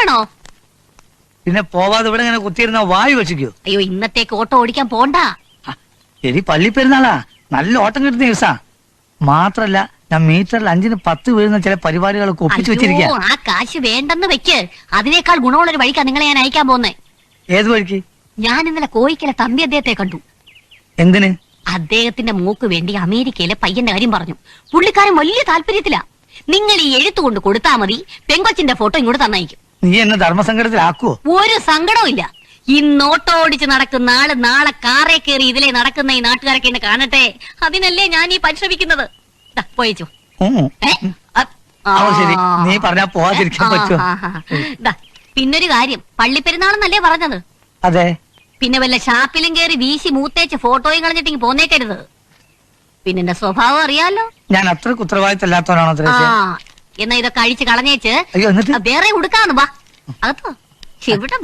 പോവാണോ? പിന്നെ പോവാതെ ഇവിടെ ഇങ്ങനെ കുത്തിയിരുന്ന വായു വെച്ചിക്കോ? അയ്യോ, ഇന്നത്തേക്ക് ഓട്ടോ ഓടിക്കാൻ പോണ്ട. എടി പള്ളി പെരുന്നാളാ, നല്ല ഓട്ടം കിട്ടുന്ന ദിവസാ. മാത്രല്ല ഞാൻ മീറ്ററിൽ 5-ന് 10 വീഴുന്ന ചില പരിപാടികളൊക്കെ ഒപ്പിച്ചു വെച്ചിരിക്കാ. ആ കാശ് വേണ്ടെന്ന് വെക്ക്. അതിനേക്കാൾ ഗുണമുള്ളൊരു വഴിക്കാ നിങ്ങളെ ഞാൻ അയക്കാൻ പോകുന്നേ. ഏത് വഴിക്ക്? ഞാൻ ഇന്നലെ കോയിക്കലെ തമ്പി അദ്ദേഹത്തെ കണ്ടു. എന്തിന്? അദ്ദേഹത്തിന്റെ മൂക്ക് വേണ്ടി അമേരിക്കയിലെ പയ്യന്റെ കാര്യം പറഞ്ഞു. പുള്ളിക്കാരൻ വലിയ താല്പര്യത്തിലാ. നിങ്ങൾ ഈ എഴുത്തു കൊണ്ട് കൊടുത്താ മതി, പെങ്കൊച്ചിന്റെ ഫോട്ടോ ഇങ്ങോട്ട് തന്നയക്കും. നീ എന്നെ ധർമ്മസങ്കടത്തിലാക്കുവോ? ഒരു സങ്കടവും ഇല്ല. ഇന്ന് ഓട്ടോ ഓടിച്ച് നടക്കുന്ന ആള് നാളെ കാറേ കയറി ഇതിലെ നടക്കുന്ന ഈ നാട്ടുകാരൊക്കെ എന്നെ കാണട്ടെ. അതിനല്ലേ ഞാൻ ഈ പരിശ്രമിക്കുന്നത്. പോയിച്ചു. ശരി, നീ പറഞ്ഞാ പോവാതിരിക്കാൻ പറ്റുമോ? പിന്നൊരു കാര്യം, പള്ളിപ്പെരുന്നാളെന്നല്ലേ പറഞ്ഞത്? അതെ. പിന്നെ വല്ല ഷാപ്പിലും കയറി വീശി മൂത്തേച്ച് ഫോട്ടോയും കളഞ്ഞിട്ട് പോന്നേക്കരുത്. പിന്നെ എന്റെ സ്വഭാവം അറിയാലോ. ഞാൻ അത്ര ഉത്തരവാദിത്തമില്ലാത്തവനാണോ? എന്നാ ഇതൊക്കെ അഴിച്ച് കളഞ്ഞേച്ച് അയ്യോ, എന്നിട്ട് വേറെ ഉടുക്കാന്ന്. വാ അകത്തോ, ഇവിടെ